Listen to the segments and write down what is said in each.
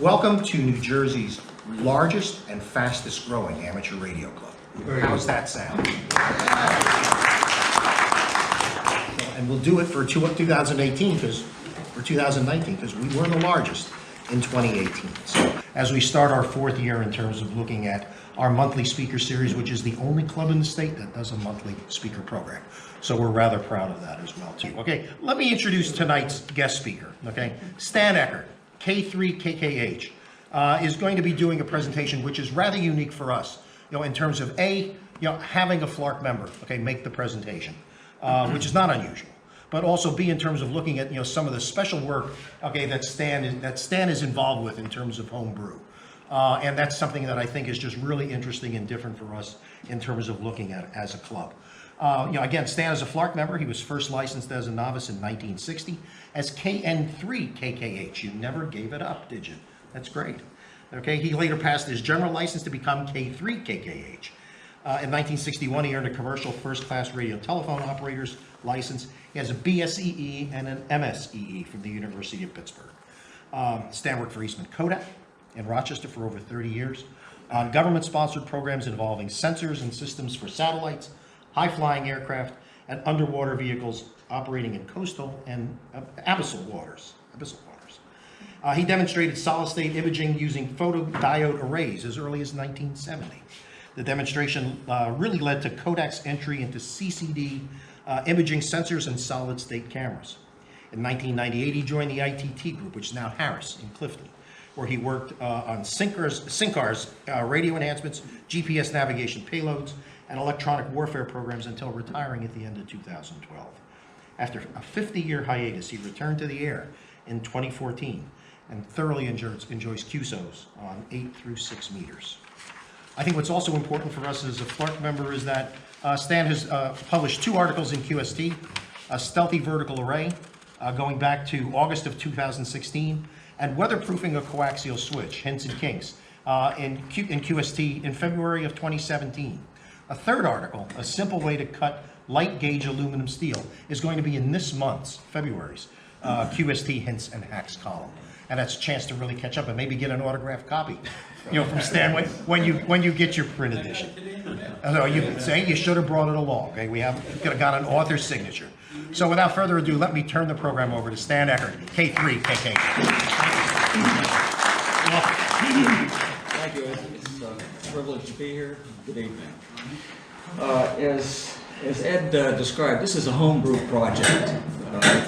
Welcome to New Jersey's largest and fastest growing amateur radio club. How's that sound? And we'll do it for 2019 for 2019 because we were the largest in 2018. So as we start our fourth year in terms of looking at our monthly speaker series, which is the only club in the state that does a monthly speaker program. So we're rather proud of that as well too. Okay, let me introduce tonight's guest speaker. Okay, Stan Ekiert, K3KKH, is going to be doing a presentation which is rather unique for us, in terms of having a FLARC member, make the presentation, which is not unusual, but also B, in terms of looking at some of the special work, that Stan is involved with in terms of homebrew, and that's something that I think is just really interesting and different for us in terms of looking at it as a club. Again, Stan is a FLARC member. He was first licensed as a novice in 1960 as KN3KKH. You never gave it up, did you? That's great. Okay, he later passed his general license to become K3KKH. In 1961, he earned a commercial first-class radio telephone operator's license. He has a BSEE and an MSEE from the University of Pittsburgh. Stan worked for Eastman Kodak in Rochester for over 30 years on government-sponsored programs involving sensors and systems for satellites, high-flying aircraft, and underwater vehicles operating in coastal and abyssal waters. He demonstrated solid-state imaging using photodiode arrays as early as 1970. The demonstration really led to Kodak's entry into CCD imaging sensors and solid-state cameras. In 1998, he joined the ITT group, which is now Harris in Clifton, where he worked on SINCAR's radio enhancements, GPS navigation payloads, and electronic warfare programs until retiring at the end of 2012. After a 50-year hiatus, he returned to the air in 2014 and thoroughly enjoys QSOs on 8 through 6 meters. I think what's also important for us as a FLARC member is that Stan has published 2 articles in QST, a stealthy vertical array going back to August of 2016, and weatherproofing a coaxial switch, hints and kinks, in QST in February of 2017. A third article, a simple way to cut light gauge aluminum steel, is going to be in this month's, February's, QST Hints and Hacks column. And that's a chance to really catch up and maybe get an autographed copy, from Stan when you get your print edition. So you say you should have brought it along. Okay, we could have got an author's signature. So without further ado, let me turn the program over to Stan Ekiert, K3KKH. Thank you. It's a privilege to be here. Good evening. As Ed described, this is a homebrew project,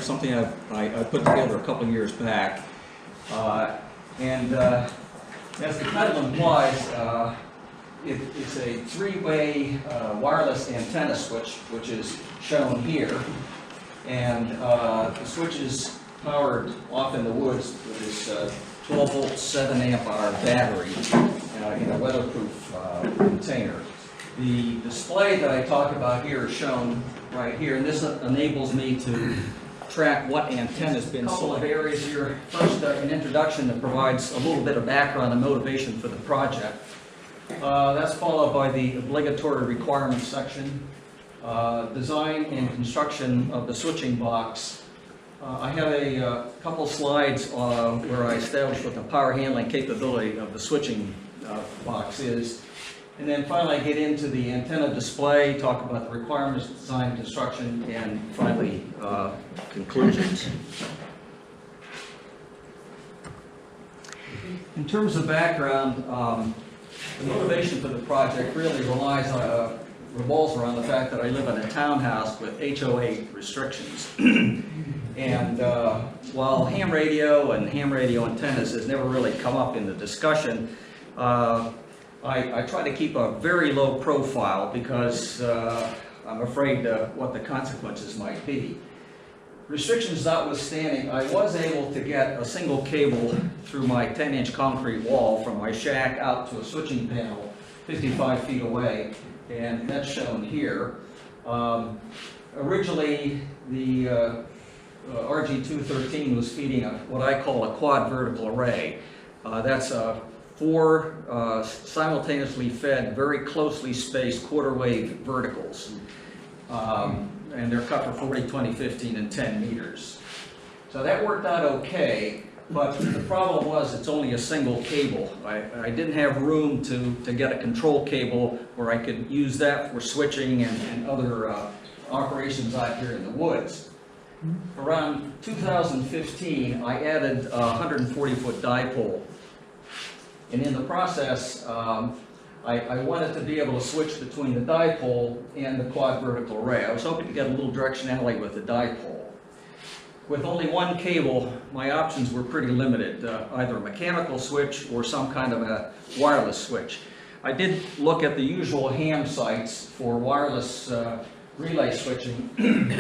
something I put together a couple of years back. As the title implies, it's a 3-way wireless antenna switch, which is shown here. And the switch is powered off in the woods with this 12-volt, 7-amp-hour battery in a weatherproof container. The display that I talk about here is shown right here, and this enables me to track what antenna has been selected. Areas here. First, an introduction that provides a little bit of background and motivation for the project. That's followed by the obligatory requirements section, design and construction of the switching box. I have a couple slides where I establish what the power handling capability of the switching box is. And then finally I get into the antenna display, talk about the requirements, design, construction, and finally conclusions. In terms of background, the motivation for the project really revolves around the fact that I live in a townhouse with HOA restrictions. And while ham radio and ham radio antennas has never really come up in the discussion, I try to keep a very low profile because I'm afraid what the consequences might be. Restrictions notwithstanding, I was able to get a single cable through my 10-inch concrete wall from my shack out to a switching panel 55 feet away, and that's shown here. Originally, the RG213 was feeding what I call a quad vertical array. That's 4 simultaneously fed, very closely spaced quarter wave verticals. And they're cut for 40, 20, 15, and 10 meters. So that worked out okay. But the problem was it's only a single cable. I didn't have room to get a control cable where I could use that for switching and other operations out here in the woods. Around 2015, I added a 140-foot dipole. And in the process, I wanted to be able to switch between the dipole and the quad vertical array. I was hoping to get a little directionality with the dipole. With only one cable, my options were pretty limited, either a mechanical switch or some kind of a wireless switch. I did look at the usual ham sites for wireless relay switching,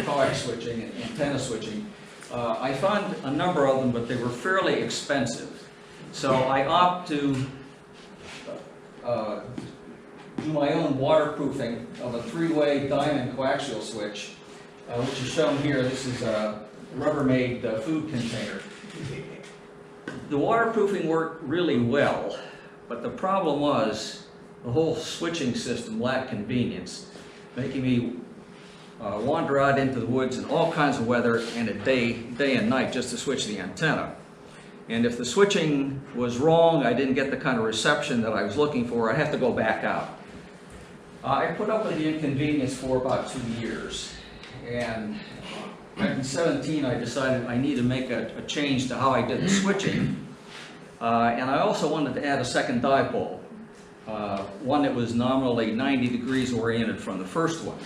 coax switching, and antenna switching. I found a number of them, but they were fairly expensive. So I opt to do my own waterproofing of a 3-way diamond coaxial switch, which is shown here. This is a Rubbermaid food container. The waterproofing worked really well, but the problem was the whole switching system lacked convenience, making me wander out into the woods in all kinds of weather and at day and night just to switch the antenna. And if the switching was wrong, I didn't get the kind of reception that I was looking for, I have to go back out. I put up with the inconvenience for about 2 years. And back in 17, I decided I need to make a change to how I did the switching. And I also wanted to add a second dipole, one that was nominally 90 degrees oriented from the first one.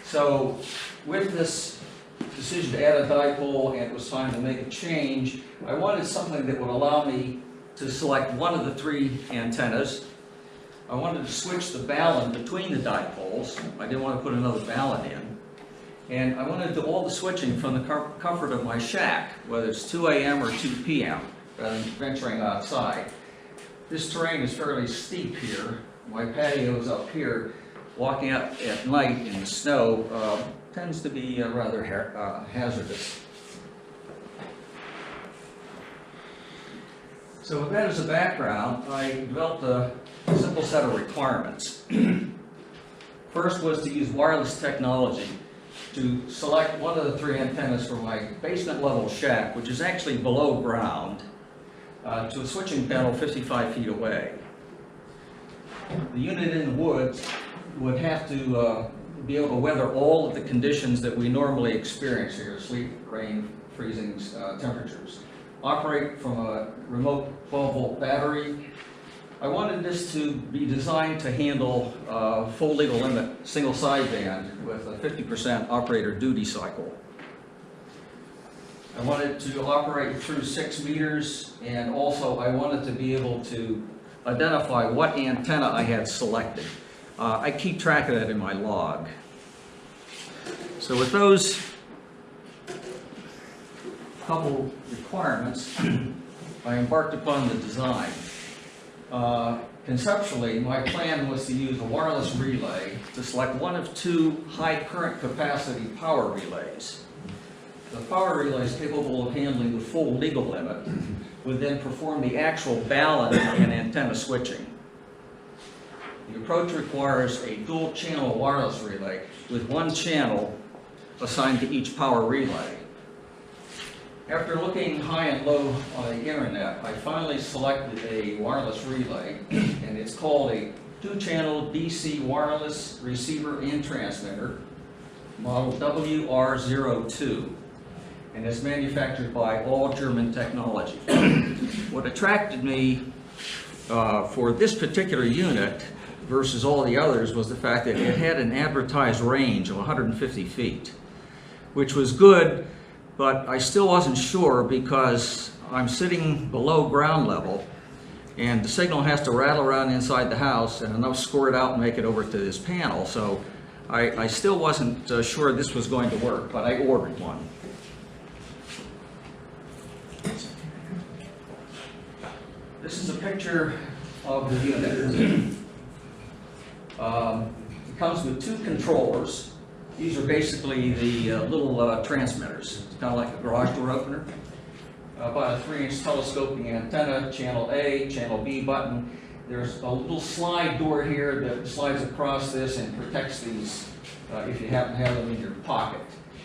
So with this decision to add a dipole and it was time to make a change, I wanted something that would allow me to select one of the 3 antennas. I wanted to switch the balun between the dipoles. I didn't want to put another balun in. And I wanted to do all the switching from the comfort of my shack, whether it's 2 a.m. or 2 p.m., rather than venturing outside. This terrain is fairly steep here. My patio is up here. Walking out at night in the snow tends to be rather hazardous. So with that as a background, I developed a simple set of requirements. First was to use wireless technology to select one of the 3 antennas for my basement level shack, which is actually below ground, to a switching panel 55 feet away. The unit in the woods would have to be able to weather all of the conditions that we normally experience here, sleet, rain, freezing temperatures. Operate from a remote 12-volt battery. I wanted this to be designed to handle full legal limit single sideband with a 50% operator duty cycle. I wanted to operate through 6 meters, and also I wanted to be able to identify what antenna I had selected. I keep track of that in my log. So with those couple requirements, I embarked upon the design. Conceptually, my plan was to use a wireless relay to select one of 2 high current capacity power relays. The power relays capable of handling the full legal limit would then perform the actual balun and antenna switching. The approach requires a dual channel wireless relay with 1 channel assigned to each power relay. After looking high and low on the internet, I finally selected a wireless relay, and it's called a 2-channel DC wireless receiver and transmitter, model WR02, and it's manufactured by All German Technology. What attracted me for this particular unit versus all the others was the fact that it had an advertised range of 150 feet, which was good. But I still wasn't sure because I'm sitting below ground level and the signal has to rattle around inside the house and enough squirt out and make it over to this panel. So I still wasn't sure this was going to work, but I ordered one. This is a picture of the unit. It comes with 2 controllers. These are basically the little transmitters. It's kind of like a garage door opener. About a 3-inch telescoping antenna, channel A, channel B button. There's a little slide door here that slides across this and protects these if you happen to have them in your pocket.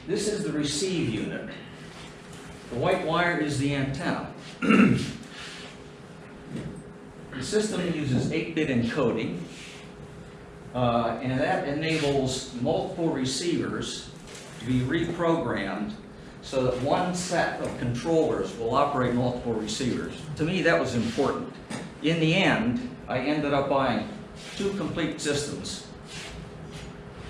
This is the receive unit. The white wire is the antenna. The system uses 8-bit encoding, and that enables multiple receivers to be reprogrammed so that one set of controllers will operate multiple receivers. To me, that was important. In the end, I ended up buying 2 complete systems.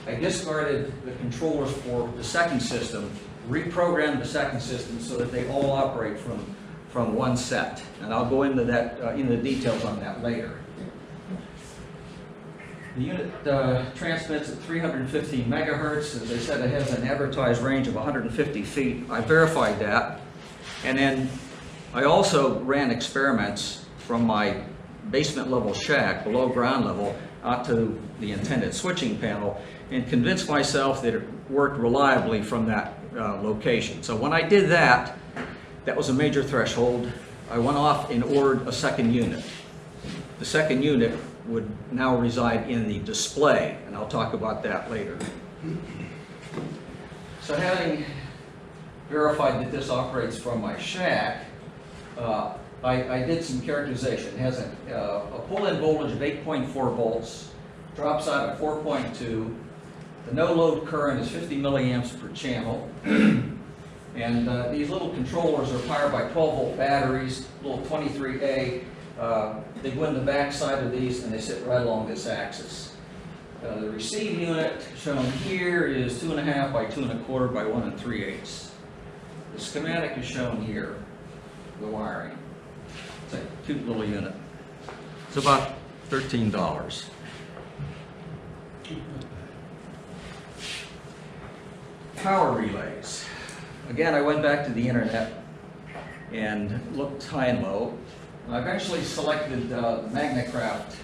I discarded the controllers for the second system, reprogrammed the second system so that they all operate from one set. And I'll go into that, into the details on that later. The unit transmits at 315 megahertz. As I said, it has an advertised range of 150 feet. I verified that. And then I also ran experiments from my basement level shack, below ground level, out to the intended switching panel, and convinced myself that it worked reliably from that location. So when I did that, that was a major threshold. I went off and ordered a second unit. The second unit would now reside in the display, and I'll talk about that later. So having verified that this operates from my shack, I did some characterization. It has a pull-in voltage of 8.4 volts, drops out at 4.2. The no-load current is 50 milliamps per channel. And these little controllers are powered by 12-volt batteries, little 23A. They go in the back side of these and they sit right along this axis. The receive unit shown here is 2.5 by 2.25 by 1 3/8. The schematic is shown here, the wiring. It's a cute little unit. It's about $13. Power relays. Again, I went back to the internet and looked high and low. I eventually selected Magnacraft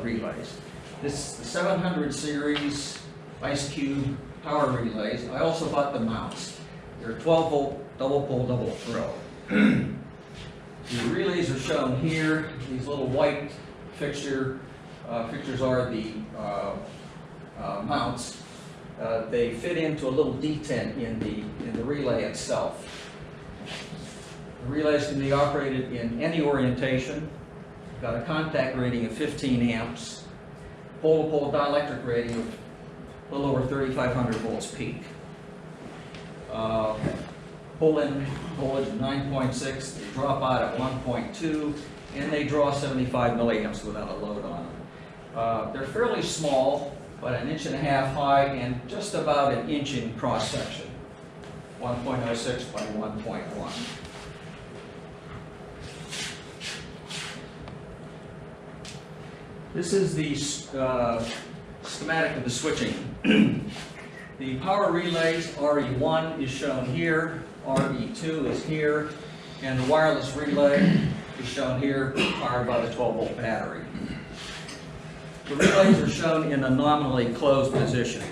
relays. This is the 700 series Ice Cube power relays. I also bought the mounts. They're 12-volt double pole, double throw. The relays are shown here. These little white fixtures are the mounts. They fit into a little detent in the relay itself. The relays can be operated in any orientation. Got a contact rating of 15 amps, pole-to-pole dielectric rating of a little over 3,500 volts peak. Pull-in voltage of 9.6, they drop out at 1.2, and they draw 75 milliamps without a load on them. They're fairly small, about 1.5 inches high and just about 1 inch in cross section, 1.06 by 1.1. This is the schematic of the switching. The power relays, RE1 is shown here, RE2 is here, and the wireless relay is shown here, powered by the 12-volt battery. The relays are shown in a nominally closed position.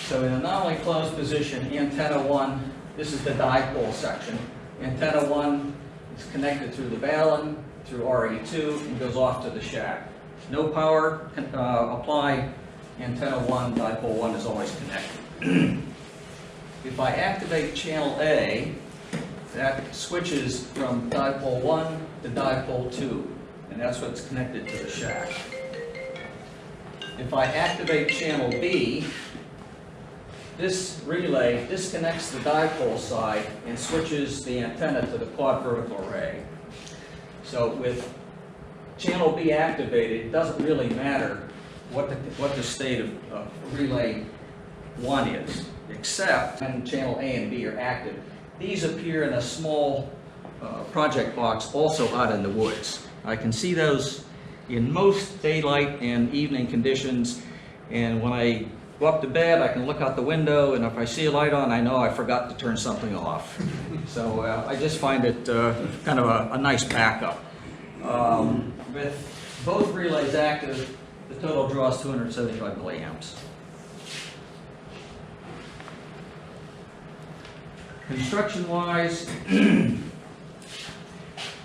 So in a nominally closed position, antenna 1, this is the dipole section. Antenna 1 is connected through the balun, through RE2, and goes off to the shack. No power applied, antenna 1, dipole 1 is always connected. If I activate channel A, that switches from dipole 1 to dipole 2, and that's what's connected to the shack. If I activate channel B, this relay disconnects the dipole side and switches the antenna to the quad vertical array. So with channel B activated, it doesn't really matter what the state of relay 1 is, except when channel A and B are active. These appear in a small project box also out in the woods. I can see those in most daylight and evening conditions, and when I go up to bed, I can look out the window, and if I see a light on, I know I forgot to turn something off. So I just find it kind of a nice backup. With both relays active, the total draw is 275 milliamps. Construction-wise,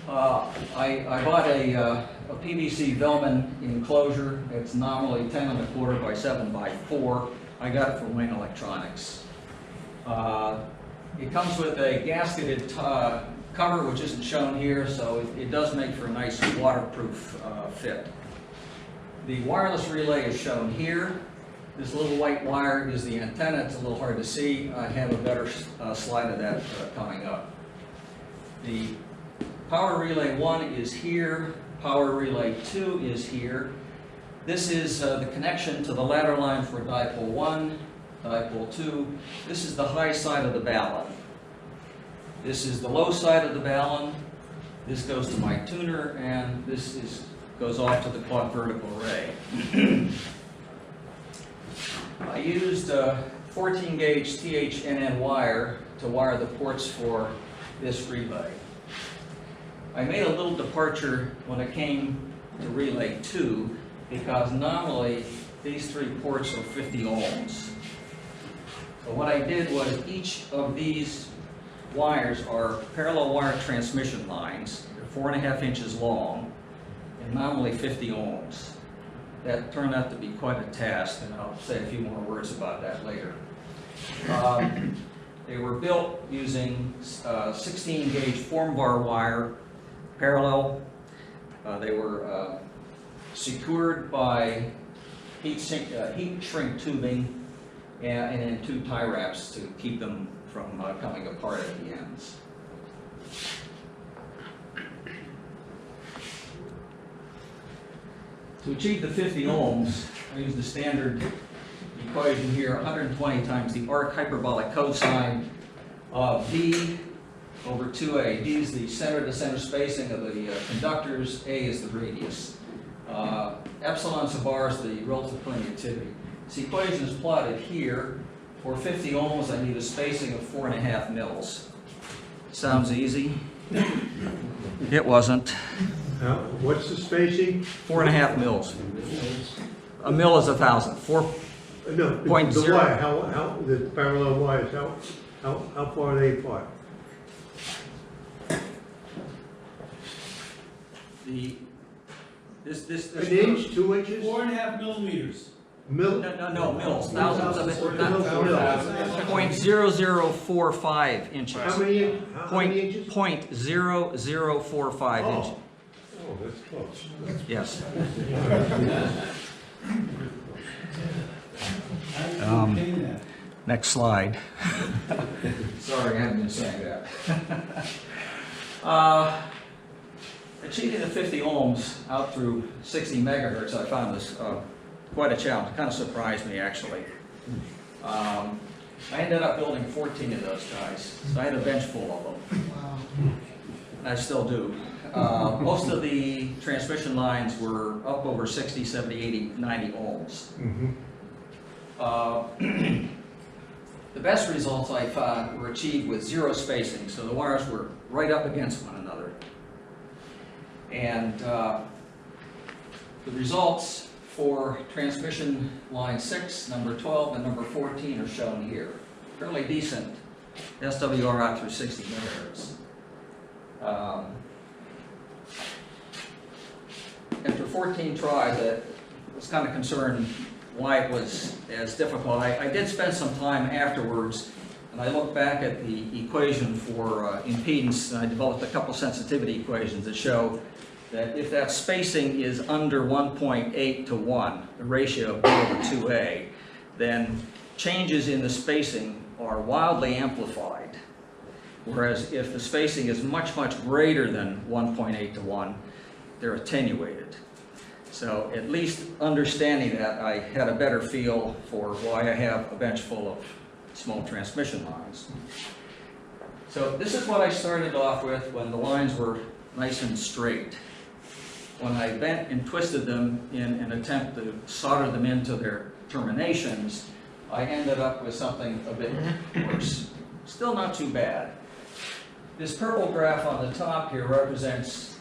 I bought a PVC Velman enclosure. It's nominally 10.25 by 7 by 4. I got it from Wayne Electronics. It comes with a gasketed cover, which isn't shown here, so it does make for a nice waterproof fit. The wireless relay is shown here. This little white wire is the antenna. It's a little hard to see. I have a better slide of that coming up. The power relay 1 is here. Power relay 2 is here. This is the connection to the ladder line for dipole 1, dipole 2. This is the high side of the balun. This is the low side of the balun. This goes to my tuner, and this goes off to the quad vertical array. I used a 14 gauge THNN wire to wire the ports for this relay. I made a little departure when it came to relay 2 because nominally these 3 ports are 50 ohms. So what I did was each of these wires are parallel wire transmission lines. They're 4.5 inches long and nominally 50 ohms. That turned out to be quite a task, and I'll say a few more words about that later. They were built using 16 gauge form bar wire, parallel. They were secured by heat shrink tubing and in 2 tie wraps to keep them from coming apart at the ends. To achieve the 50 ohms, I used the standard equation here, 120 times the arc hyperbolic cosine of D over 2A. D is the center-to-center spacing of the conductors, A is the radius. Epsilon sub r is the relative permeativity. This equation is plotted here. For 50 ohms, I need a spacing of 4.5 mils. Sounds easy? It wasn't. What's the spacing? 4.5 mils. A mil is 1,000. No, the wire. How the parallel wires? How far are they apart? This An inch, 2 inches? 4.5 millimeters. No, mils. Thousands of it. Not Mils. 0.0045 inches. How many inches? 0.0045 inches. Oh, that's close. Yes. Next slide. Sorry, I haven't been saying that. Achieving the 50 ohms out through 60 megahertz, I found this quite a challenge. It kind of surprised me, actually. I ended up building 14 of those guys, so I had a bench full of them. Wow. I still do. Most of the transmission lines were up over 60, 70, 80, 90 ohms. Mm-hmm. The best results I found were achieved with 0 spacing, so the wires were right up against one another. And the results for transmission line 6, number 12, and number 14 are shown here. Fairly decent SWR out through 60 megahertz. After 14 tries, I was kind of concerned why it was as difficult. I did spend some time afterwards, and I looked back at the equation for impedance, and I developed a couple sensitivity equations that show that if that spacing is under 1.8 to 1, the ratio of B over 2A, then changes in the spacing are wildly amplified. Whereas if the spacing is much, much greater than 1.8 to 1, they're attenuated. So at least understanding that, I had a better feel for why I have a bench full of small transmission lines. So this is what I started off with when the lines were nice and straight. When I bent and twisted them in an attempt to solder them into their terminations, I ended up with something a bit worse. Still not too bad. This purple graph on the top here represents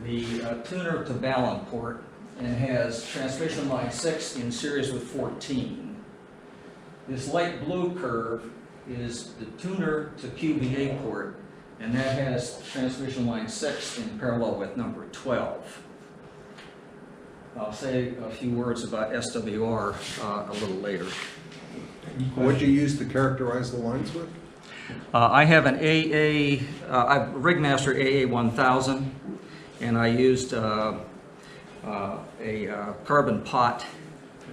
the tuner to balun port, and has transmission line 6 in series with 14. This light blue curve is the tuner to QBA port, and that has transmission line 6 in parallel with number 12. I'll say a few words about SWR a little later. What did you use to characterize the lines with? I have an Rigmaster AA1000, and I used a carbon pot,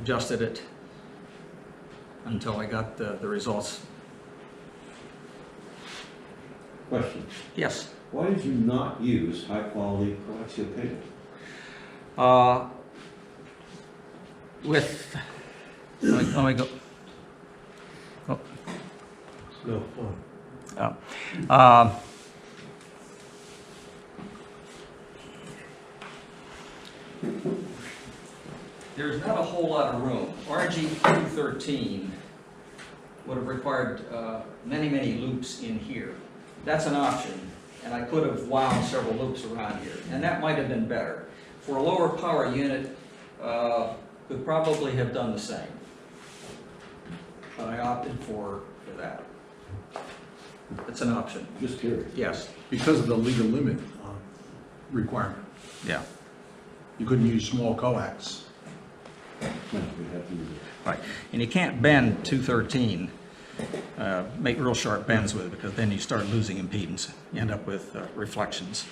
adjusted it until I got the results. Question. Yes. Why did you not use high-quality coaxial cable? Let me go. Oh. No, fine. There's not a whole lot of room. RG213 would have required many loops in here. That's an option, and I could have wound several loops around here, and that might have been better. For a lower power unit, could probably have done the same, but I opted for that. It's an option. Just curious. Yes. Because of the legal limit requirement. Yeah. You couldn't use small coax. No, we have to use it. Right. And you can't bend 213, make real sharp bends with it, because then you start losing impedance. You end up with reflections.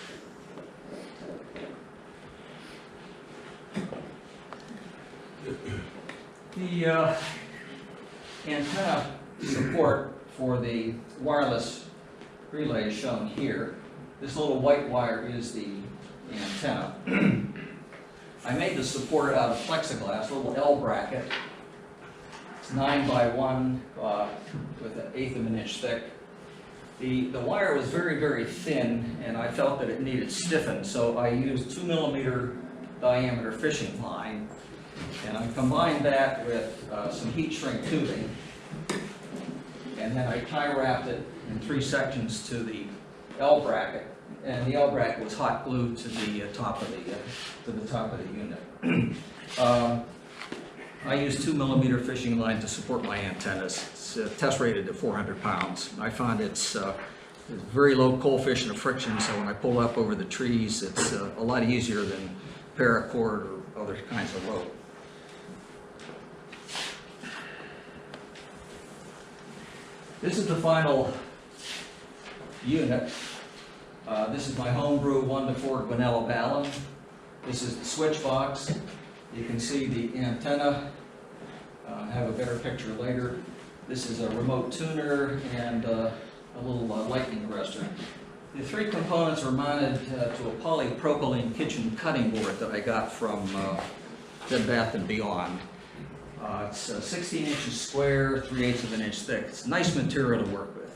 The antenna support for the wireless relay is shown here. This little white wire is the antenna. I made the support out of plexiglass, a little L bracket. It's 9 by 1 with 1/8 of an inch thick. The wire was very thin, and I felt that it needed stiffened, so I used 2mm diameter fishing line, and I combined that with some heat shrink tubing, and then I tie wrapped it in 3 sections to the L bracket, and the L bracket was hot glued to the top of the unit. I use 2mm fishing line to support my antennas. It's test rated at 400 pounds. I found it's very low coefficient of friction, so when I pull up over the trees, it's a lot easier than paracord or other kinds of rope. This is the final unit. This is my homebrew 1-to-4 vanilla balun. This is the switch box. You can see the antenna. I have a better picture later. This is a remote tuner and a little lightning arrestor. The 3 components are mounted to a polypropylene kitchen cutting board that I got from Bed Bath & Beyond. It's 16 inches square, 3/8 of an inch thick. It's nice material to work with.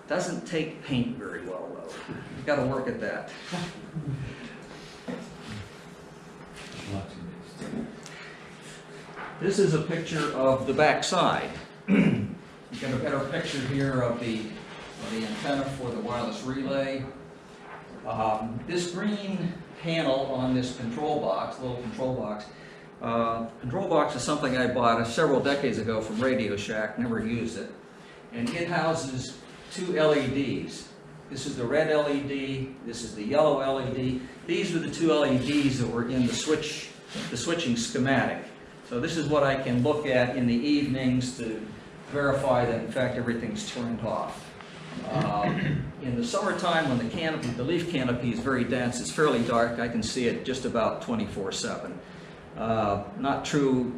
Doesn't take paint very well though. You've got to work at that. This is a picture of the back side. You get a better picture here of the antenna for the wireless relay. This green panel on this control box, little control box is something I bought several decades ago from Radio Shack, never used it. And it houses 2 LEDs. This is the red LED, this is the yellow LED. These are the 2 LEDs that were in the switching schematic. So this is what I can look at in the evenings to verify that in fact everything's turned off. In the summertime when the leaf canopy is very dense, it's fairly dark, I can see it just about 24/7. Not true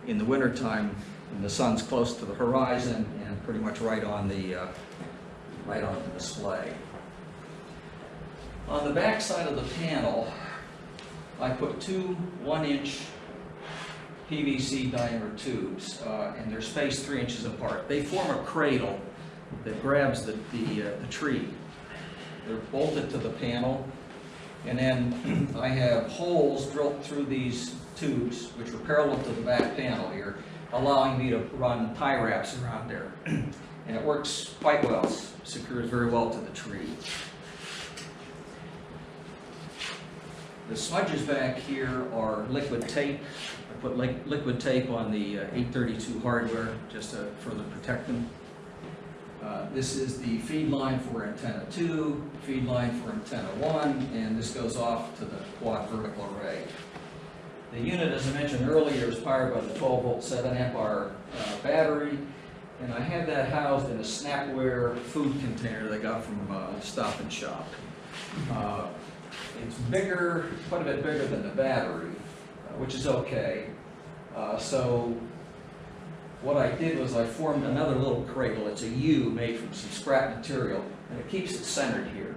in the wintertime when the sun's close to the horizon and pretty much right on the display. On the back side of the panel, I put 2 1-inch PVC diameter tubes, and they're spaced 3 inches apart. They form a cradle that grabs the tree. They're bolted to the panel, and then I have holes drilled through these tubes, which are parallel to the back panel here, allowing me to run tie wraps around there. And it works quite well, secures very well to the tree. The smudges back here are liquid tape. I put liquid tape on the 832 hardware just to further protect them. This is the feed line for antenna 2, feed line for antenna 1, and this goes off to the quad vertical array. The unit, as I mentioned earlier, is powered by the 12-volt 7-amp-hour battery. And I had that housed in a Snapware food container that I got from Stop and Shop. It's bigger, quite a bit bigger than the battery, which is okay. So what I did was I formed another little cradle. It's a U made from some scrap material, and it keeps it centered here.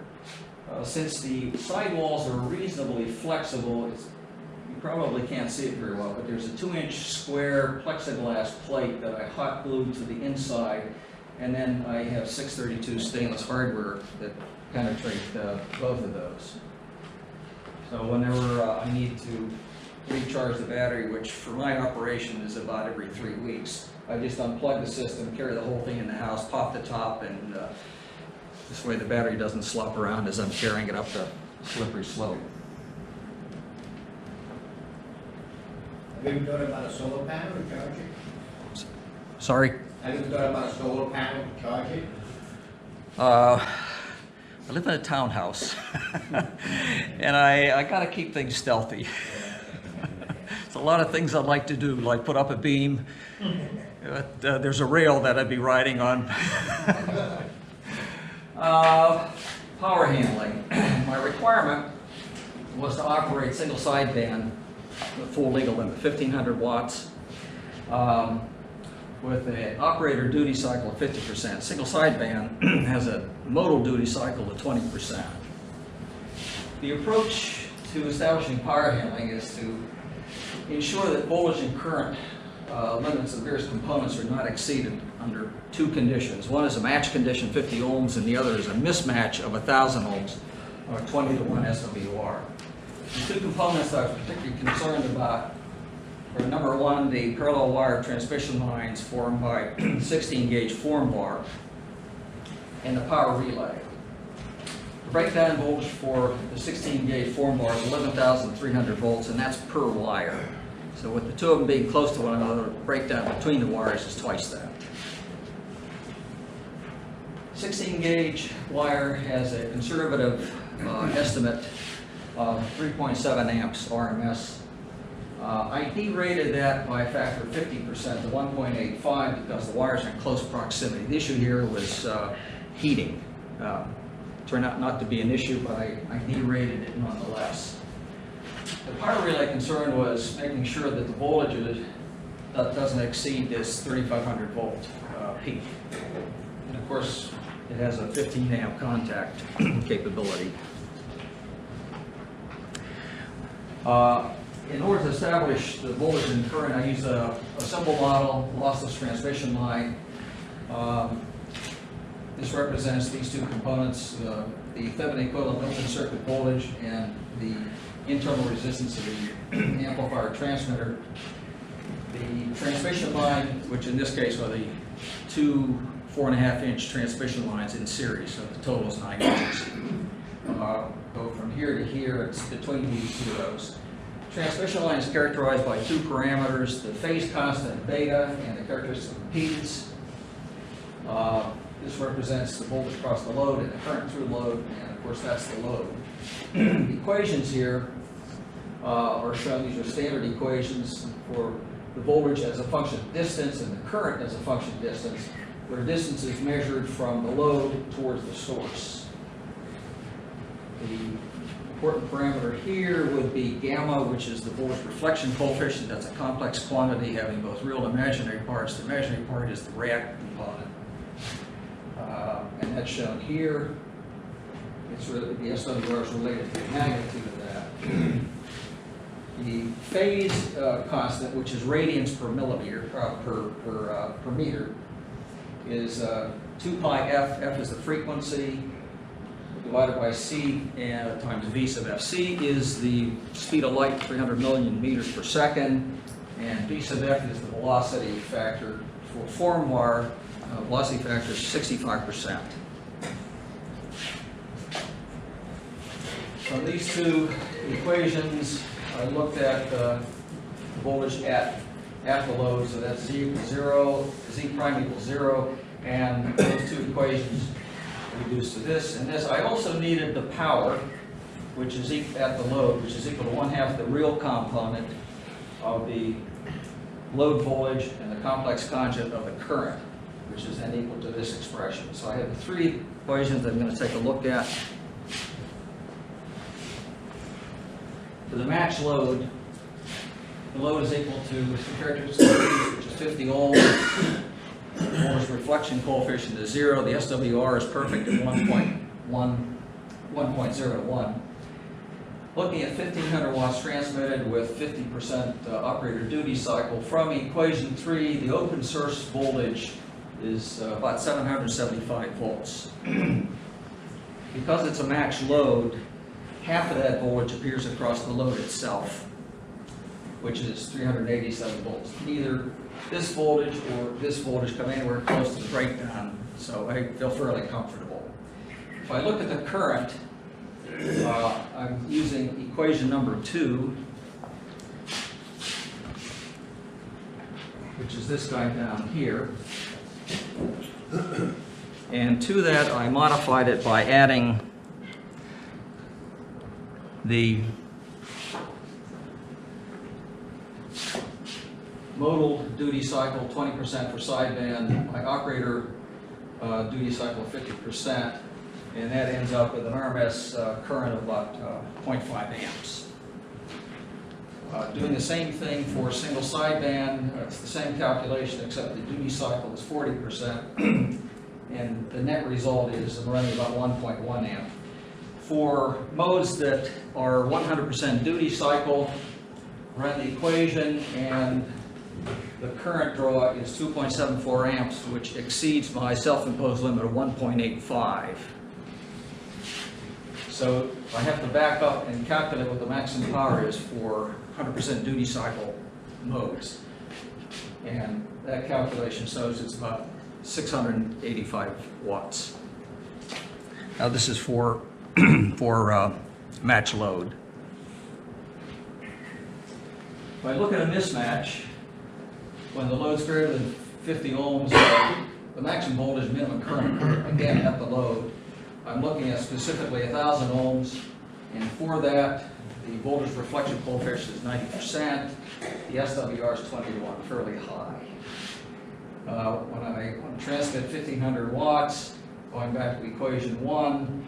Since the sidewalls are reasonably flexible, you probably can't see it very well, but there's a 2-inch square plexiglass plate that I hot glued to the inside, and then I have 632 stainless hardware that penetrate both of those. So whenever I need to recharge the battery, which for my operation is about every 3 weeks, I just unplug the system, carry the whole thing in the house, pop the top, and this way the battery doesn't slop around as I'm carrying it up the slippery slope. Have you thought about a solar panel to charge it? Sorry? Have you thought about a solar panel to charge it? I live in a townhouse, and I gotta keep things stealthy. There's a lot of things I'd like to do, like put up a beam. But, there's a rail that I'd be riding on. Power handling. My requirement was to operate single sideband with full legal limit, 1,500 watts, with an operator duty cycle of 50%. Single sideband has a modal duty cycle of 20%. The approach to establishing power handling is to ensure that voltage and current limits of various components are not exceeded under 2 conditions. One is a match condition, 50 ohms, and the other is a mismatch of 1,000 ohms, or 20-to-1 SWR. The 2 components I was particularly concerned about are, number 1, the parallel wire transmission lines formed by 16-gauge form bar, and the power relay. The breakdown voltage for the 16-gauge form bar is 11,300 volts, and that's per wire. So with the 2 of them being close to one another, the breakdown between the wires is twice that. 16-gauge wire has a conservative estimate of 3.7 amps RMS. I derated that by a factor of 50% to 1.85 because the wires are in close proximity. The issue here was heating. Turned out not to be an issue, but I derated it nonetheless. The power relay concern was making sure that the voltage doesn't exceed this 3,500 volt peak. And of course, it has a 15 amp contact capability. In order to establish the voltage and current, I use a simple model, lossless transmission line. This represents these 2 components, the Thevenin equivalent open circuit voltage and the internal resistance of the amplifier transmitter. The transmission line, which in this case are the 2 4.5-inch transmission lines in series, so the total is 9 inches. Go from here to here, it's between these 2 rows. Transmission line is characterized by 2 parameters, the phase constant beta and the characteristic impedance. This represents the voltage across the load and the current through the load, and of course that's the load. The equations here are shown. These are standard equations for the voltage as a function of distance and the current as a function of distance, where distance is measured from the load towards the source. The important parameter here would be gamma, which is the voltage reflection coefficient. That's a complex quantity having both real and imaginary parts. The imaginary part is the reactant component. And that's shown here. It's really, the SWR is related to the magnitude of that. The phase constant, which is radians per millimeter, per meter, is 2 pi f. F is the frequency divided by c and times v sub f. C is the speed of light, 300 million meters per second, and v sub f is the velocity factor. For form bar, velocity factor is 65%. From these 2 equations, I looked at the voltage at the load, so that's z equals 0, z prime equals 0, and those 2 equations reduced to this and this. I also needed the power, which is at the load, which is equal to 1/2 the real component of the load voltage and the complex conjugate of the current. which is then equal to this expression. So I have the three equations I'm going to take a look at. For the match load, the load is equal to the characteristic which is 50 ohms. The voltage reflection coefficient is 0. The SWR is perfect at 1.0 to 1. Looking at 1500 watts transmitted with 50% operator duty cycle, from equation 3, the open source voltage is about 775 volts. Because it's a match load, half of that voltage appears across the load itself, which is 387 volts. Neither this voltage or this voltage come anywhere close to the breakdown, so I feel fairly comfortable. If I look at the current, I'm using equation number 2, which is this guy down here. And to that, I modified it by adding the modal duty cycle 20% for sideband, my operator duty cycle 50%, and that ends up with an RMS current of about 0.5 amps. Doing the same thing for single sideband, it's the same calculation except the duty cycle is 40%, and the net result is I'm running about 1.1 amp. For modes that are 100% duty cycle, run the equation, and the current draw is 2.74 amps, which exceeds my self-imposed limit of 1.85. So I have to back up and calculate what the maximum power is for 100% duty cycle modes. And that calculation shows it's about 685 watts. Now this is for match load. If I look at a mismatch, when the load's greater than 50 ohms, the maximum voltage minimum current, again at the load, I'm looking at specifically 1,000 ohms, and for that, the voltage reflection coefficient is 90%, the SWR is 20 to 1, fairly high. When I transmit 1500 watts, going back to equation 1,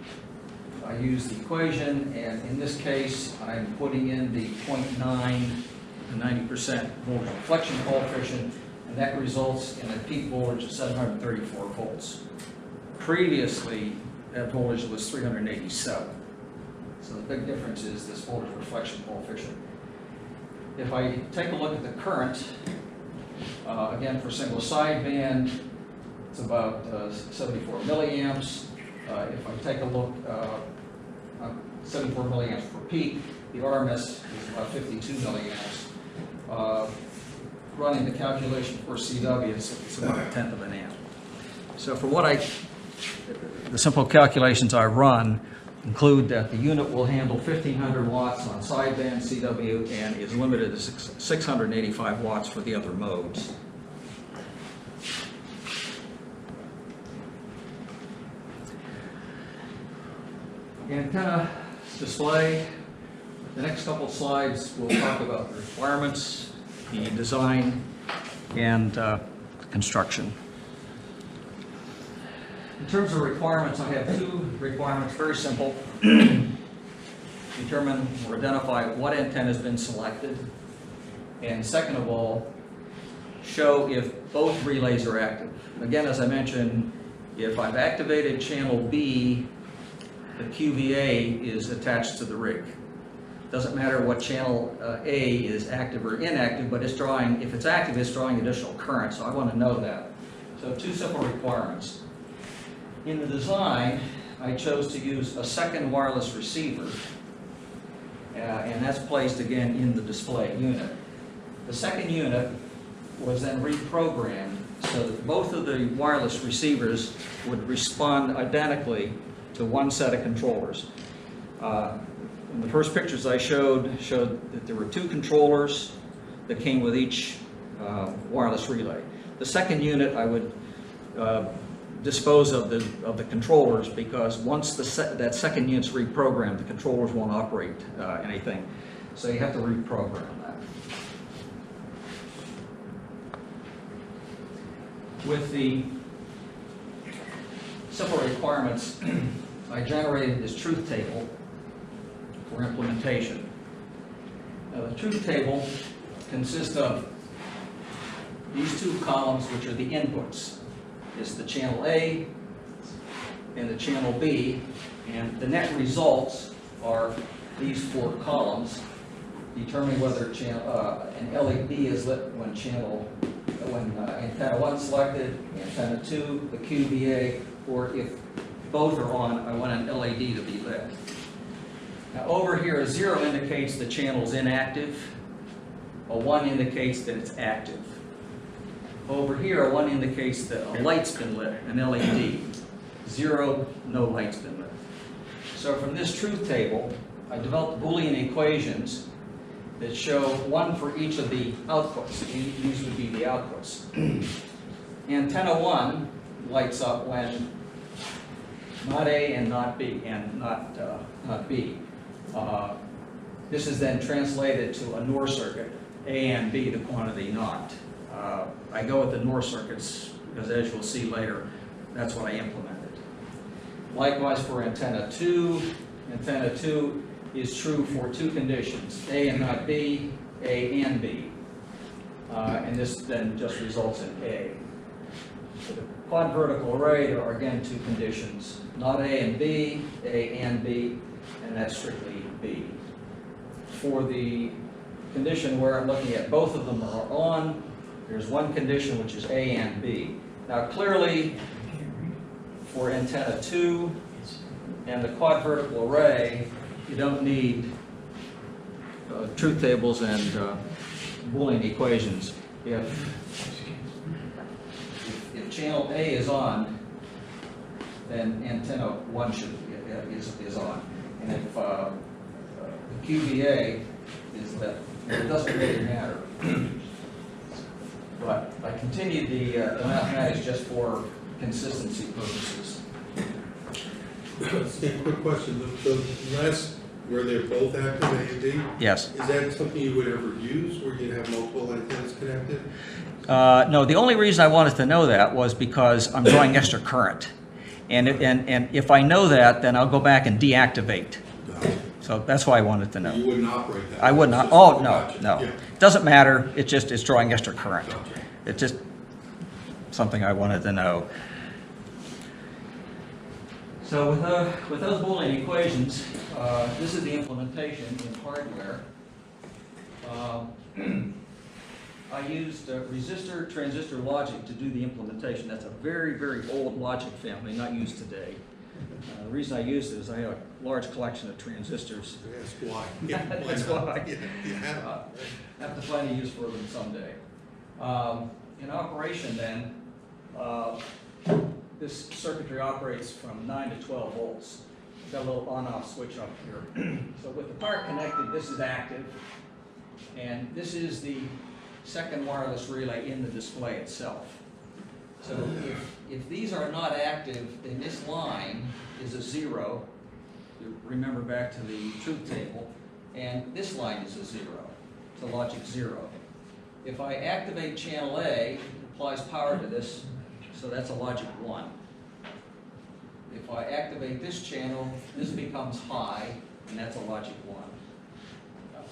I use the equation, and in this case, I'm putting in the 0.9 to 90% voltage reflection coefficient, and that results in a peak voltage of 734 volts. Previously, that voltage was 387. So the big difference is this voltage reflection coefficient. If I take a look at the current, again for single sideband, it's about 74 milliamps. If I take a look, 74 milliamps per peak, the RMS is about 52 milliamps. Running the calculation for CW, it's about 1/10 of an amp. So for the simple calculations I run include that the unit will handle 1500 watts on sideband CW and is limited to 685 watts for the other modes. Antenna display. The next couple slides will talk about the requirements, the design, and construction. In terms of requirements, I have two requirements, very simple. Determine or identify what antenna has been selected. And second of all, show if both relays are active. Again, as I mentioned, if I've activated channel B, the QVA is attached to the rig. Doesn't matter what channel A is active or inactive, but it's drawing, if it's active, it's drawing additional current, so I want to know that. So two simple requirements. In the design, I chose to use a second wireless receiver, and that's placed again in the display unit. The second unit was then reprogrammed so that both of the wireless receivers would respond identically to one set of controllers. In the first pictures I showed that there were two controllers that came with each wireless relay. The second unit I would dispose of the controllers, because once that second unit's reprogrammed, the controllers won't operate anything. So you have to reprogram that. With the simple requirements, I generated this truth table for implementation. Now, the truth table consists of these two columns, which are the inputs. It's the channel A and the channel B, and the net results are these four columns, determining whether an LED is lit when antenna 1 selected, antenna 2, the QVA, or if both are on, I want an LED to be lit. Now over here, a 0 indicates the channel's inactive, a 1 indicates that it's active. Over here, a 1 indicates that a light's been lit, an LED. 0, no light's been lit. So from this truth table, I developed Boolean equations that show one for each of the outputs. These would be the outputs. Antenna 1 lights up when not A and not B, and not B. This is then translated to a NOR circuit, A and B, the quantity not. I go with the NOR circuits because, as you'll see later, that's what I implemented. Likewise for antenna 2. Antenna 2 is true for two conditions, A and not B, A and B. And this then just results in A. For the quad vertical array, there are again two conditions, not A and B, A and B, and that's strictly B. For the condition where I'm looking at both of them are on, there's one condition which is A and B. Now clearly, for antenna 2 and the quad vertical array, you don't need truth tables and Boolean equations. If channel A is on, then antenna 1 is on. And if the QVA is lit, it doesn't really matter. But I continued the mathematics just for consistency purposes. Steve, quick question. The last, where they're both active, A and D? Yes. Is that something you would ever use, where you'd have multiple antennas connected? No, the only reason I wanted to know that was because I'm drawing extra current. And if I know that, then I'll go back and deactivate. So that's why I wanted to know. You wouldn't operate that? I would not. It's just- Oh, no, gotcha. no. Yeah. Doesn't matter. It's drawing extra current. Gotcha. It's just something I wanted to know. So with those Boolean equations, this is the implementation in hardware. I used resistor transistor logic to do the implementation. That's a very, very old logic family, not used today. The reason I used it is I have a large collection of transistors. That's why. That's why. Yeah, you have it. Have to find a use for them someday. In operation then, this circuitry operates from 9 to 12 volts. It's got a little on-off switch up here. So with the part connected, this is active, and this is the second wireless relay in the display itself. So if these are not active, then this line is a 0. You remember back to the truth table, and this line is a 0. It's a logic 0. If I activate channel A, it applies power to this, so that's a logic 1. If I activate this channel, this becomes high, and that's a logic 1.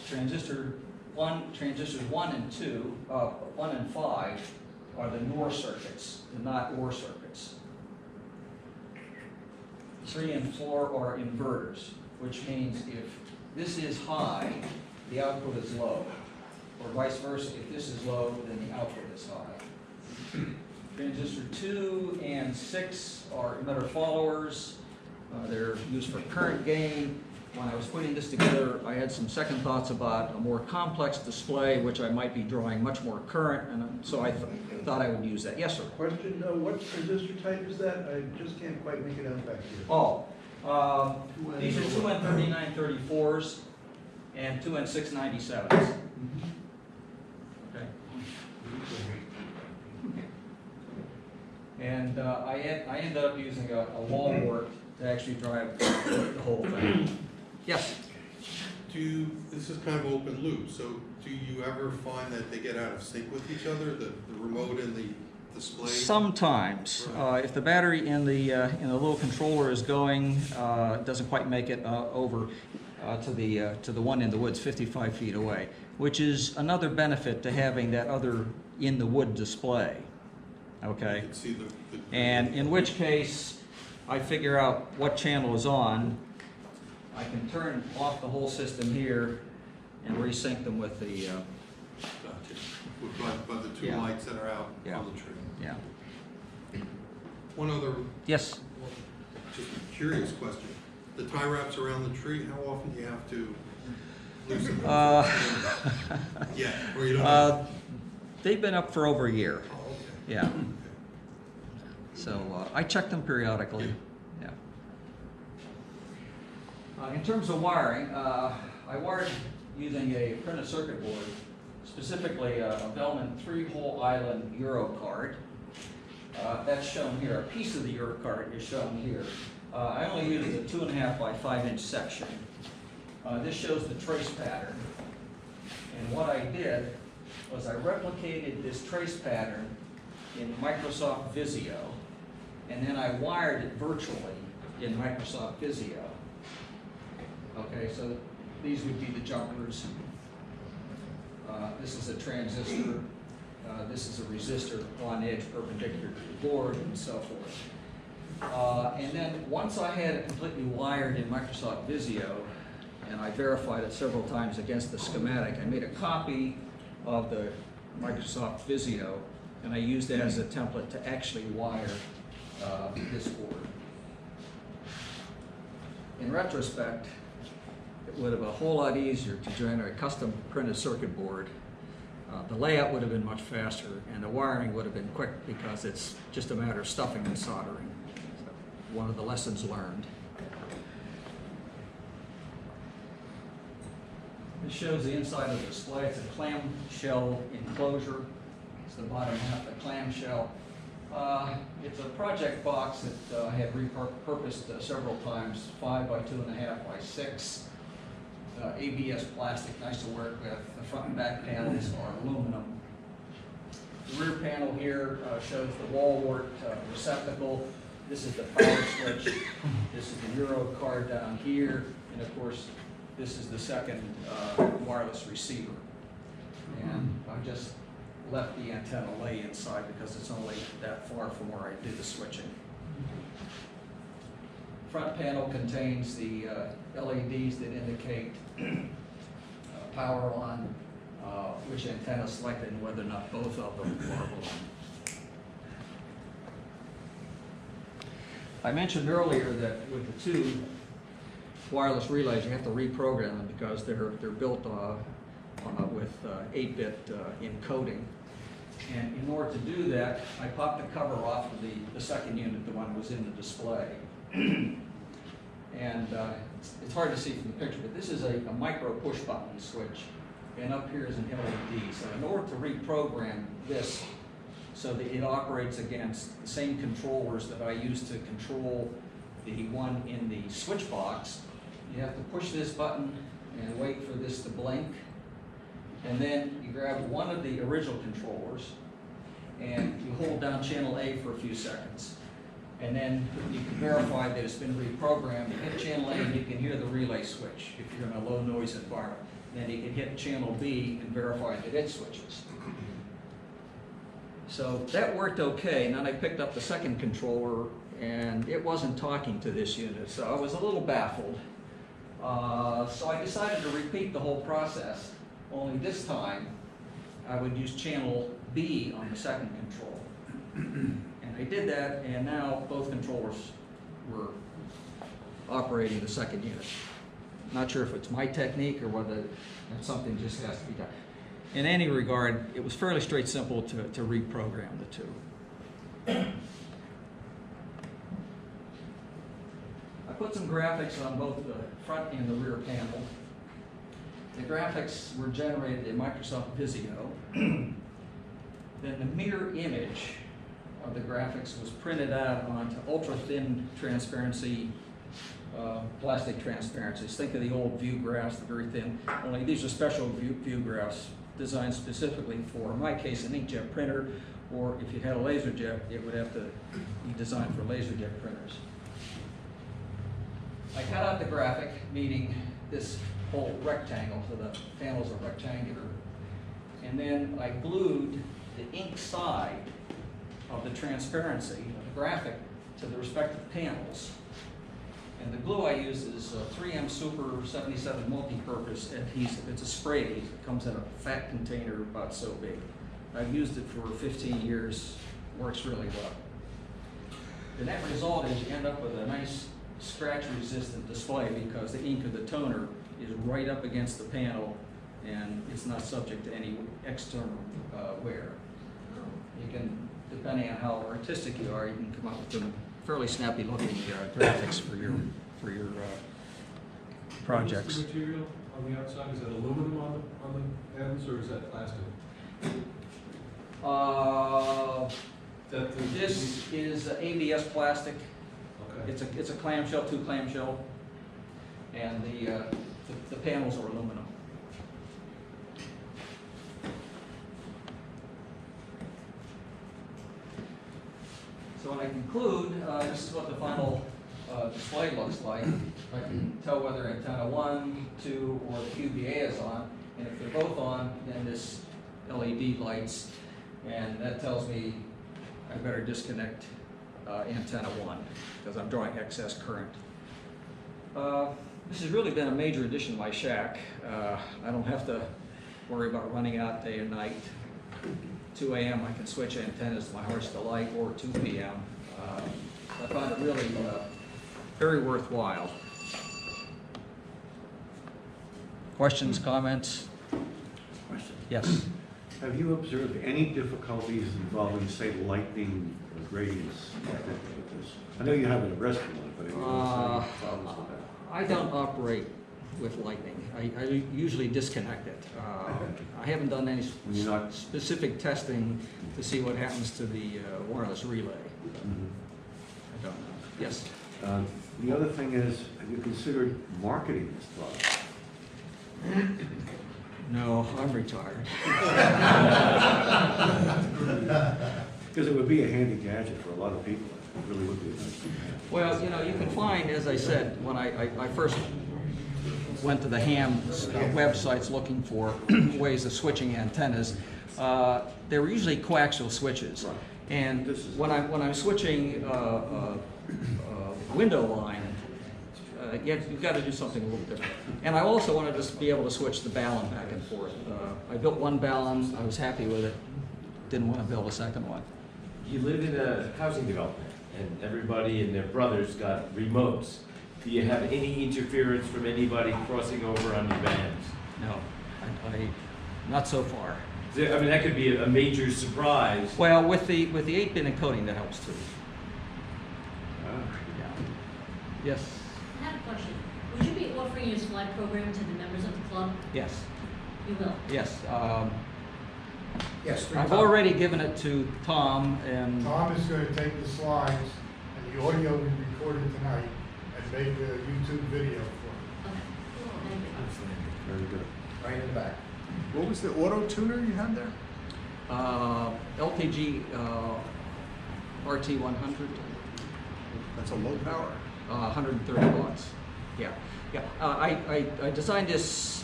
Transistors 1 and 2, 1 and 5 are the NOR circuits, the not OR circuits. 3 and 4 are inverters, which means if this is high, the output is low. Or vice versa, if this is low, then the output is high. Transistor 2 and 6 are emitter followers. They're used for current gain. When I was putting this together, I had some second thoughts about a more complex display, which I might be drawing much more current, and so I thought I would use that. Yes, sir? Question, what transistor type is that? I just can't quite make it out back here. Oh, these are 2N3934s and 2N697s. Okay. And I ended up using a wall wart to actually drive the whole thing. Yes? This is kind of open loop, so do you ever find that they get out of sync with each other, the remote and the display? Sometimes, if the battery in the little controller is going, doesn't quite make it over to the one in the woods 55 feet away, which is another benefit to having that other in the wood display. Okay, You can see the and in which case I figure out what channel is on. I can turn off the whole system here and resync them with the by the two Yeah. lights that are out Yeah. on the tree. yeah. One other, Yes. just a curious question. The tie wraps around the tree, how often do you have to loosen them? Yeah, or you don't know? They've been up for over a year. Oh, okay. Yeah. Okay. So I check them periodically. Yeah. In terms of wiring, I wired using a printed circuit board, specifically a Bellman 3-hole island Euro card. That's shown here. A piece of the Euro card is shown here. I only used a 2.5 by 5 inch section. This shows the trace pattern. And what I did was I replicated this trace pattern in Microsoft Visio, and then I wired it virtually in Microsoft Visio. Okay, so these would be the jumpers. This is a transistor. This is a resistor on edge perpendicular to the board, and so forth. And then once I had it completely wired in Microsoft Visio, and I verified it several times against the schematic, I made a copy of the Microsoft Visio, and I used that as a template to actually wire this board. In retrospect, it would have been a whole lot easier to generate a custom printed circuit board. The layout would have been much faster, and the wiring would have been quick because it's just a matter of stuffing and soldering. So, one of the lessons learned. This shows the inside of the display. It's a clamshell enclosure. It's the bottom half of the clamshell. It's a project box that I had repurposed several times, 5 by 2.5 by 6. ABS plastic, nice to work with. The front and back panels are aluminum. The rear panel here shows the wall wart receptacle. This is the power switch. This is the Euro card down here. And of course, this is the second wireless receiver. And I just left the antenna lay inside because it's only that far from where I do the switching. Front panel contains the LEDs that indicate power on, which antenna selected, and whether or not both of them are on. I mentioned earlier that with the two wireless relays, you have to reprogram them because they're built with 8-bit encoding. And in order to do that, I popped the cover off of the second unit, the one that was in the display. And it's hard to see from the picture, but this is a micro push button switch, and up here is an LED. So in order to reprogram this so that it operates against the same controllers that I use to control the one in the switch box, you have to push this button and wait for this to blink. And then you grab one of the original controllers and you hold down channel A for a few seconds. And then you can verify that it's been reprogrammed. You hit channel A and you can hear the relay switch if you're in a low noise environment. Then you can hit channel B and verify that it switches. So that worked okay. And then I picked up the second controller and it wasn't talking to this unit. So I was a little baffled. So I decided to repeat the whole process. Only this time I would use channel B on the second controller. And I did that, and now both controllers were operating the second unit. Not sure if it's my technique or whether something just has to be done. In any regard, it was fairly simple to reprogram the two. I put some graphics on both the front and the rear panel. The graphics were generated in Microsoft Visio. Then the mirror image of the graphics was printed out onto ultra-thin transparency, plastic transparencies. Think of the old view graphs, the very thin, only these are special view graphs designed specifically for, in my case, an inkjet printer, or if you had a laser jet, it would have to be designed for laser jet printers. I cut out the graphic, meaning this whole rectangle, so the panels are rectangular. And then I glued the ink side of the transparency of the graphic to the respective panels. And the glue I use is 3M Super 77 multi-purpose adhesive. It's a spray adhesive. It comes in a fat container about so big. I've used it for 15 years, works really well. The net result is you end up with a nice scratch-resistant display because the ink of the toner is right up against the panel and it's not subject to any external wear. You can, depending on how artistic you are, you can come up with some fairly snappy-looking graphics for your projects. What's the material on the outside? Is that aluminum on the ends, or is that plastic? This is ABS plastic. Okay. It's a clamshell, 2 clamshell, and the panels are aluminum. So when I conclude, this is what the final display looks like. I can tell whether antenna 1, 2, or the QBA is on, and if they're both on, then this LED lights, and that tells me I better disconnect antenna 1 because I'm drawing excess current. This has really been a major addition to my shack. I don't have to worry about running out day and night. 2 a.m. I can switch antennas to my heart's delight, or 2 p.m. I found it really very worthwhile. Questions, comments? Question. Yes. Have you observed any difficulties involving, say, lightning or gradients with this? I know you have an arrested one, but have you noticed any problems with that? I don't operate with lightning. I usually disconnect it. I haven't done any specific testing to see what happens to the wireless relay. I don't know. Yes? The other thing is, have you considered marketing this product? No, I'm retired. Because it would be a handy gadget for a lot of people. It really would be a nice thing to have. Well, you know, you can find, as I said, when I first went to the ham websites looking for ways of switching antennas, they were usually coaxial switches. And when I'm switching window line, you've got to do something a little different. And I also wanted to be able to switch the balun back and forth. I built one balun, I was happy with it, didn't want to build a second one. You live in a housing development, and everybody and their brothers got remotes. Do you have any interference from anybody crossing over on your bands? No, not so far. I mean, that could be a major surprise. Well, with the 8-bit encoding, that helps too. Yeah. Yes. I have a question. Would you be offering your slide program to the members of the club? Yes. You will? Yes. Yes, I've already given it to Tom, and Tom is going to take the slides and the audio we recorded tonight and make a YouTube video for Okay. Thank you. Very good. right in the back. What was the auto tuner you had there? LTG RT100, That's a low power. 130 watts. Yeah, yeah. I designed this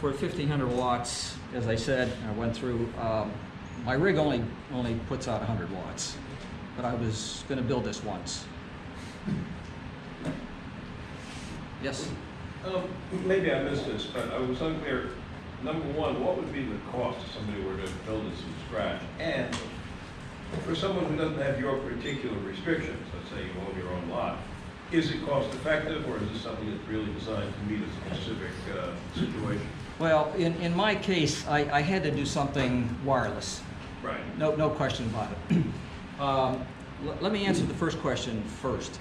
for 1,500 watts. As I said, I went through. My rig only puts out 100 watts, but I was going to build this once. Yes. Maybe I missed this, but I was unclear. Number one, what would be the cost if somebody were to build this from scratch? And for someone who doesn't have your particular restrictions, let's say you own your own lot, is it cost effective, or is this something that's really designed to meet a specific situation? Well, in my case, I had to do something wireless. Right. No question about it. Let me answer the first question first.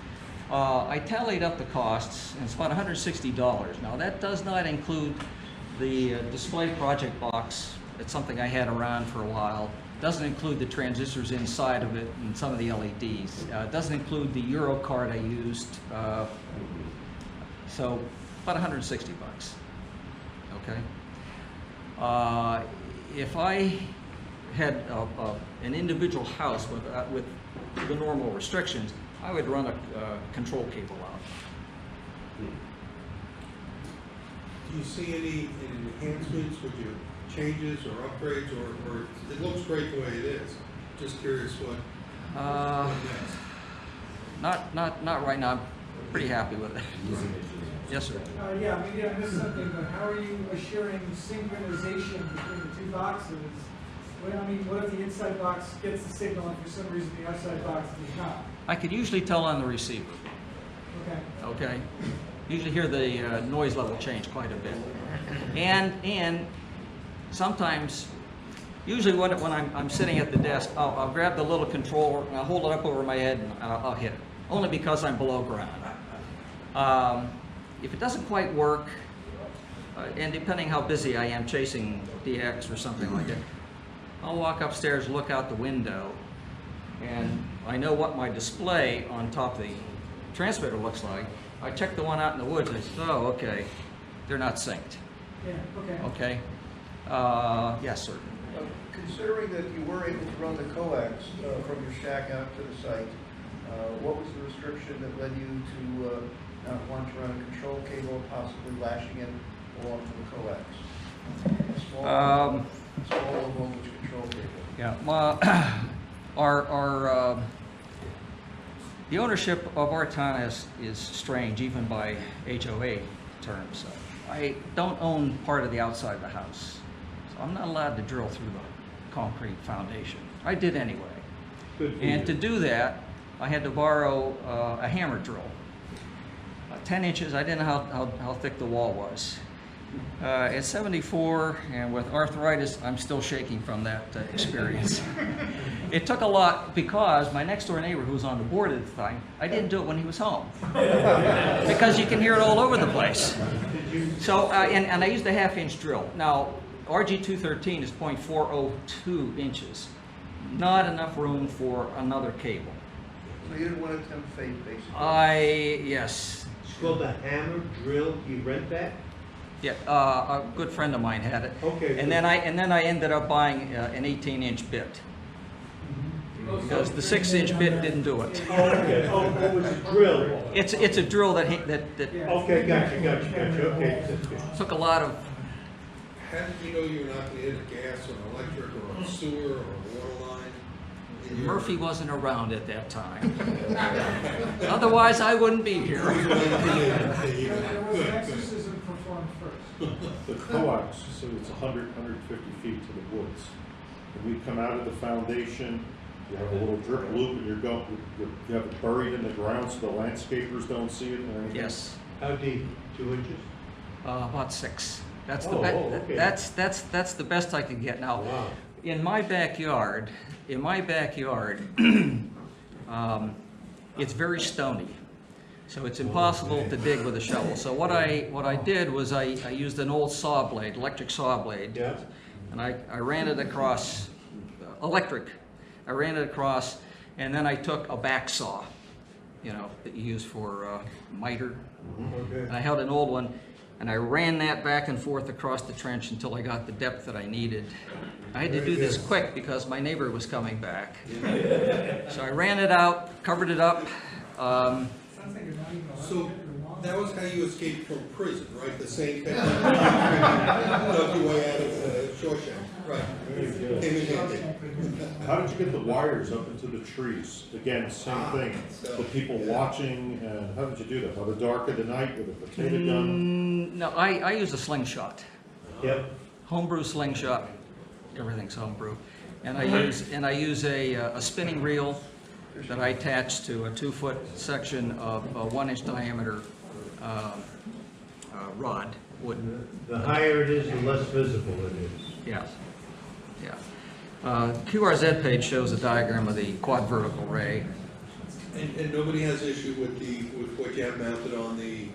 I tallied up the costs, and it's about $160. Now, that does not include the display project box. It's something I had around for a while. Doesn't include the transistors inside of it and some of the LEDs. Doesn't include the Euro card I used. So about $160. Okay. If I had an individual house with the normal restrictions, I would run a control cable out. Do you see any enhancements, would you changes or upgrades, or it looks great the way it is? Just curious what next? Not right now. I'm pretty happy with it. Yes, sir. Yeah, maybe I missed something, but how are you assuring synchronization between the two boxes? What if the inside box gets the signal and for some reason the outside box does not? I could usually tell on the receiver. Okay. Okay. Usually hear the noise level change quite a bit. And sometimes, usually when I'm sitting at the desk, I'll grab the little controller and I'll hold it up over my head and I'll hit it. Only because I'm below ground. If it doesn't quite work, and depending how busy I am chasing DX or something like that, I'll walk upstairs, look out the window, and I know what my display on top of the transmitter looks like. I check the one out in the woods and I say, oh, okay, they're not synced. Yeah, Okay? okay. Yes, sir. Considering that you were able to run the coax from your shack out to the site, what was the restriction that led you to not want to run a control cable, possibly lashing it along to the coax? Small low voltage control cable. Yeah, the ownership of our town is strange, even by HOA terms. I don't own part of the outside of the house, so I'm not allowed to drill through the concrete foundation. I did anyway. And to do that, I had to borrow a hammer drill. 10 inches, I didn't know how thick the wall was. At 74 and with arthritis, I'm still shaking from that experience. It took a lot because my next door neighbor who was on the board at the time, I didn't do it when he was home. Because you can hear it all over the place. So, and I used a 1/2-inch drill. Now, RG213 is 0.402 inches. Not enough room for another cable. So you didn't want to tempt fate, basically? Yes. It's called a hammer drill. You rent that? Yeah, a good friend of mine had it. Okay. And then I ended up buying an 18-inch bit. Because the 6-inch bit didn't do it. Oh, okay. Oh, it was a drill. It's a drill that Okay, gotcha. Okay. took a lot of. How did you know you were not going to hit a gas or an electric or a sewer or a water line? Murphy wasn't around at that time. Otherwise, I wouldn't be here. There was an exorcism performed first. The coax, so it's 100, 150 feet to the woods. When we come out of the foundation, you have a little drip loop and you have it buried in the ground so the landscapers don't see it or anything? Yes. How deep? 2 inches? About 6. That's okay. that's the best I could get. Now, Wow. in my backyard, it's very stony, so it's impossible to dig with a shovel. So what I did was I used an old saw blade, electric saw blade, Yeah. and I ran it across, electric. I ran it across, and then I took a back saw, that you use for miter. Okay. And I held an old one, and I ran that back and forth across the trench until I got the depth that I needed. I had to do this quick because my neighbor was coming back. So I ran it out, covered it up. Sounds like you're not even allowed So to get your wall. that was how you escaped from prison, right? The same thing. Dug your way out of Shawshank, right? Came in handy. How did you get the wires up into the trees? Again, same thing. so, The people yeah. watching, how did you do that? By the dark of the night with a potato gun? No, I use a slingshot. Yep. Homebrew slingshot. Everything's homebrew. And I use a spinning reel that I attach to a 2-foot section of a 1-inch diameter rod, wood. The higher it is, the less visible it is. Yeah. QRZ page shows a diagram of the quad vertical ray. And nobody has issue with what you have mounted on the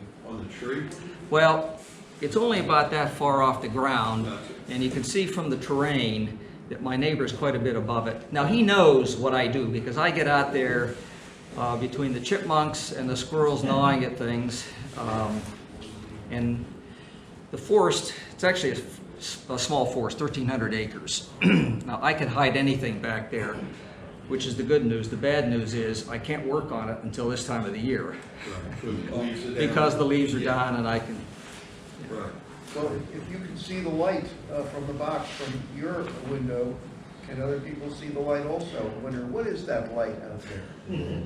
tree? Well, it's only about that far off the ground, and you can see from the terrain that my neighbor is quite a bit above it. Now, he knows what I do, because I get out there between the chipmunks and the squirrels gnawing at things, and the forest, it's actually a a small forest, 1,300 acres. Now, I can hide anything back there, which is the good news. The bad news is I can't work on it until this time of the year because the leaves are down and I can. Right. So if you can see the light from the box from your window, can other people see the light also? I wonder, what is that light out there?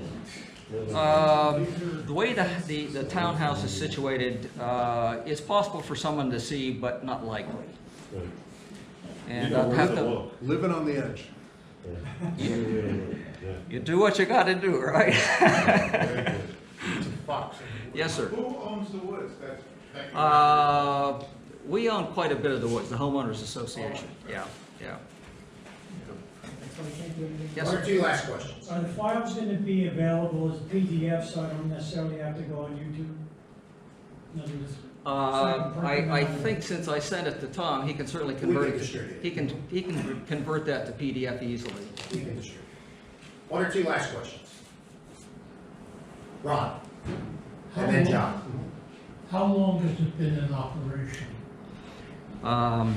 The way the townhouse is situated, it's possible for someone to see, but not likely. And I'll have to. Living on the edge. You do what you got to do, right? Fox. Yes, sir. Who owns the woods? We own quite a bit of the woods, the homeowners association. Yeah, yeah. Yes, One or sir. two last questions. Are the files going to be available as PDFs, so I don't necessarily have to go on YouTube? In other words, I think since I sent it to Tom, he can certainly convert it. He can convert that to PDF easily. One or two last questions. Ron. And then John. How long has it been in operation? I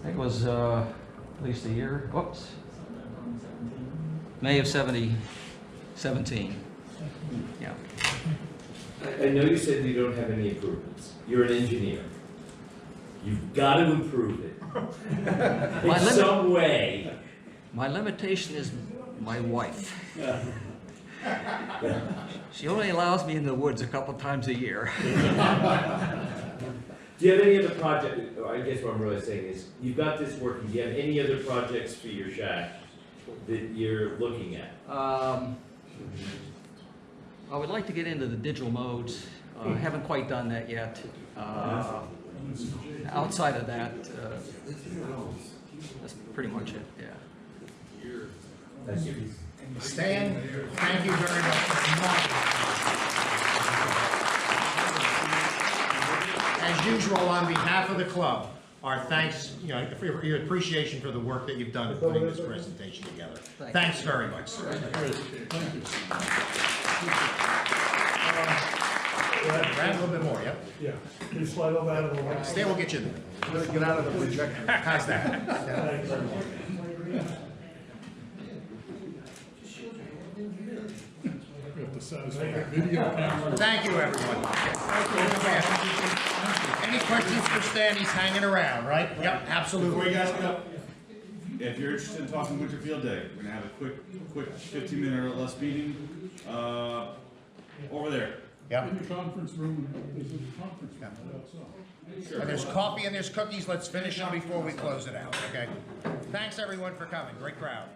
think it was at least a year. Whoops. May of 17. Yeah. I know you said you don't have any improvements. You're an engineer. You've got to improve it. In some way. My limitation is my wife. She only allows me in the woods a couple times a year. Do you have any other project? I guess what I'm really saying is, you've got this working. Do you have any other projects for your shack that you're looking at? I would like to get into the digital modes. Haven't quite done that yet. Outside of that, that's pretty much it. Yeah. Thank you. Stan, thank you very much. As usual, on behalf of the club, our thanks, for your appreciation for the work that you've done in putting this presentation together. Thanks very much, sir. Thank you. Grab a little bit more, yep. Yeah. Can you slide over out of the way? Stan will get you there. Get out of the projector. How's that? Thanks. Thank you, everyone. Any questions for Stan? He's hanging around, right? Yep, absolutely. Before you guys go, if you're interested in talking Winter Field Day, we're gonna have a quick 15-minute or less meeting over there. Yep. In the conference room, there's a conference room outside. Sure. And there's coffee and there's cookies. Let's finish them before we close it out, okay? Thanks, everyone, for coming. Great crowd.